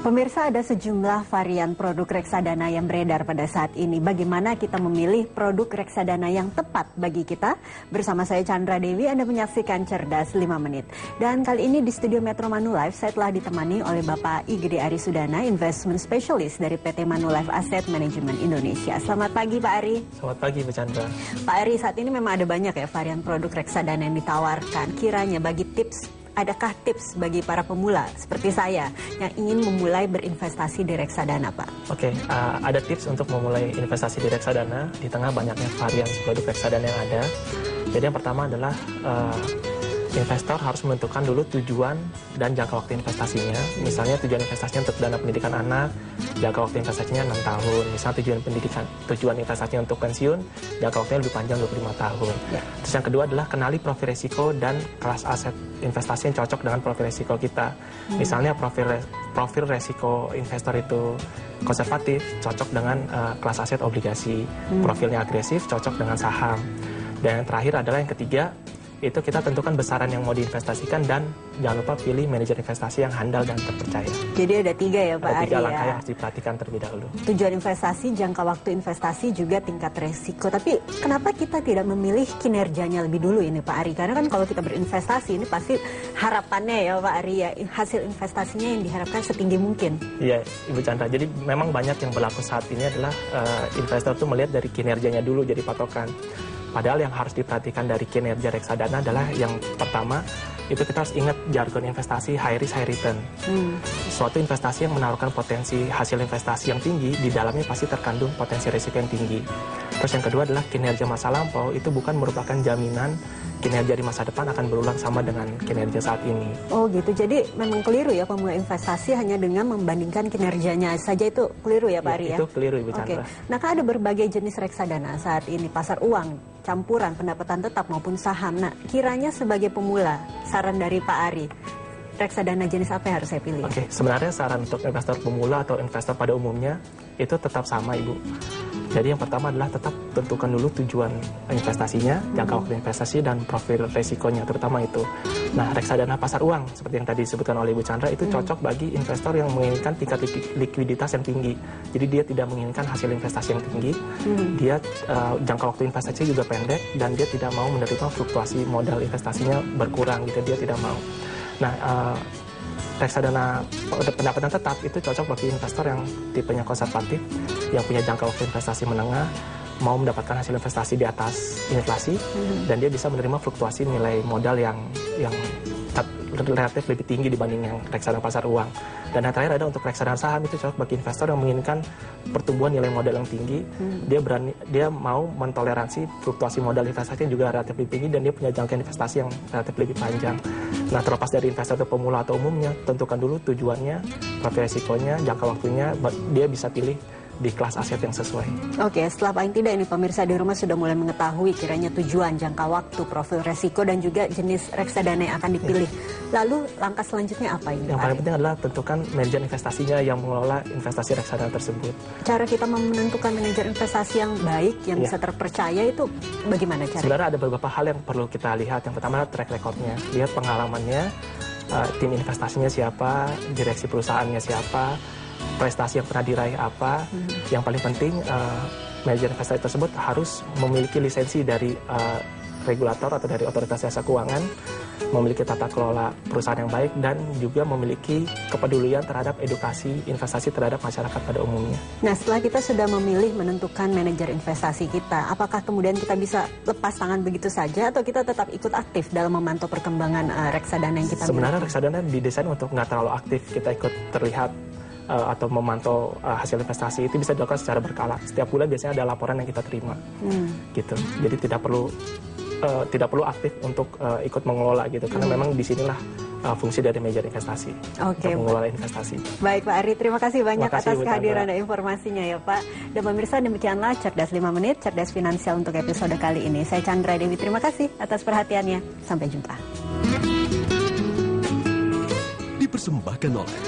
Pemirsa, ada sejumlah varian produk reksadana yang beredar pada saat ini. Bagaimana kita memilih produk reksadana yang tepat bagi kita? Bersama saya Chandra Dewi, Anda menyaksikan Cerdas 5 Menit. Dan kali ini di studio Metro Manulife, saya telah ditemani oleh Bapak Igede Arisudana, Investment Specialist dari PT Manulife Asset Management Indonesia. Selamat pagi Pak Ari. Selamat pagi Bu Chandra. Pak Ari, saat ini memang ada banyak ya varian produk reksadana yang ditawarkan. Kiranya adakah tips bagi para pemula seperti saya yang ingin memulai berinvestasi di reksadana, Pak? Oke, ada tips untuk memulai investasi di reksadana di tengah banyaknya varian produk reksadana yang ada. Jadi yang pertama adalah investor harus menentukan dulu tujuan dan jangka waktu investasinya. Misalnya tujuan investasinya untuk dana pendidikan anak, jangka waktu investasinya 6 tahun. Misalnya tujuan investasinya untuk pensiun, jangka waktunya lebih panjang 25 tahun. Ya. Terus yang kedua adalah kenali profil risiko dan kelas aset investasi yang cocok dengan profil risiko kita. Misalnya profil risiko investor itu konservatif, cocok dengan kelas aset obligasi. Profilnya agresif, cocok dengan saham. Dan yang terakhir adalah yang ketiga, itu kita tentukan besaran yang mau diinvestasikan dan jangan lupa pilih manajer investasi yang handal dan terpercaya. Jadi ada 3 ya Pak Ari. Ada 3 langkah yang harus diperhatikan terlebih dahulu. Tujuan investasi, jangka waktu investasi, juga tingkat resiko. Tapi kenapa kita tidak memilih kinerjanya lebih dulu ini Pak Ari? Karena kan kalau kita berinvestasi ini pasti harapannya ya Pak Ari ya, hasil investasinya yang diharapkan setinggi mungkin. Iya Ibu Chandra, jadi memang banyak yang berlaku saat ini adalah investor itu melihat dari kinerjanya dulu jadi patokan. Padahal yang harus diperhatikan dari kinerja reksadana adalah yang pertama, itu kita harus ingat jargon investasi high risk high return. Suatu investasi yang menaruhkan potensi hasil investasi yang tinggi, di dalamnya pasti terkandung potensi risiko yang tinggi. Terus yang kedua adalah kinerja masa lampau, itu bukan merupakan jaminan kinerja di masa depan akan berulang sama dengan kinerja saat ini. Oh gitu, jadi memang keliru ya pemula investasi hanya dengan membandingkan kinerjanya saja, itu keliru ya Pak Ari ya? Itu keliru Ibu Chandra. Nah kan ada berbagai jenis reksadana saat ini, pasar uang, campuran, pendapatan tetap maupun saham. Nah kiranya sebagai pemula, saran dari Pak Ari, reksadana jenis apa yang harus saya pilih? Oke, sebenarnya saran untuk investor pemula atau investor pada umumnya itu tetap sama Ibu. Jadi yang pertama adalah tetap tentukan dulu tujuan investasinya, jangka waktu investasi, dan profil resikonya, terutama itu. Nah, reksadana pasar uang, seperti yang tadi disebutkan oleh Ibu Chandra, itu cocok bagi investor yang menginginkan tingkat likuiditas yang tinggi. Jadi dia tidak menginginkan hasil investasi yang tinggi, dia jangka waktu investasi juga pendek, dan dia tidak mau menerima fluktuasi modal investasinya berkurang, gitu, dia tidak mau. Nah, reksadana pendapatan tetap itu cocok bagi investor yang tipenya konservatif, yang punya jangka waktu investasi menengah, mau mendapatkan hasil investasi di atas inflasi, dan dia bisa menerima fluktuasi nilai modal yang relatif lebih tinggi dibanding yang reksadana pasar uang. Dan yang terakhir ada untuk reksadana saham, itu cocok bagi investor yang menginginkan pertumbuhan nilai modal yang tinggi. Dia mau mentoleransi fluktuasi modal investasi yang juga relatif lebih tinggi, dan dia punya jangka investasi yang relatif lebih panjang. Nah, terlepas dari investor atau pemula atau umumnya, tentukan dulu tujuannya, profil resikonya, jangka waktunya, dia bisa pilih di kelas aset yang sesuai. Oke, setelah paling tidak ini pemirsa di rumah sudah mulai mengetahui kiranya tujuan, jangka waktu, profil resiko, dan juga jenis reksadana yang akan dipilih. Lalu langkah selanjutnya apa ini? Yang paling penting adalah tentukan manajer investasinya yang mengelola investasi reksadana tersebut. Cara kita menentukan manajer investasi yang baik, yang bisa terpercaya, itu bagaimana cara? Sebenarnya ada beberapa hal yang perlu kita lihat. Yang pertama adalah track recordnya, lihat pengalamannya, tim investasinya siapa, direksi perusahaannya siapa, prestasi yang pernah diraih apa. Yang paling penting, manajer investasi tersebut harus memiliki lisensi dari regulator atau dari otoritas jasa keuangan, memiliki tata kelola perusahaan yang baik, dan juga memiliki kepedulian terhadap edukasi investasi terhadap masyarakat pada umumnya. Nah, setelah kita sudah memilih menentukan manajer investasi kita, apakah kemudian kita bisa lepas tangan begitu saja atau kita tetap ikut aktif dalam memantau perkembangan reksadana yang kita miliki? Sebenarnya reksadana didesain untuk nggak terlalu aktif kita ikut terlihat atau memantau hasil investasi. Itu bisa dilakukan secara berkala. Setiap bulan biasanya ada laporan yang kita terima, gitu. Jadi tidak perlu aktif untuk ikut mengelola gitu, karena memang disinilah fungsi dari manajer investasi, untuk mengelola investasi. Baik Pak Ari, terima kasih banyak atas kehadiran dan informasinya ya Pak. Dan pemirsa, demikianlah Cerdas 5 Menit, Cerdas Finansial untuk episode kali ini. Saya Chandra Dewi, terima kasih atas perhatiannya. Sampai jumpa. Dipersembahkan oleh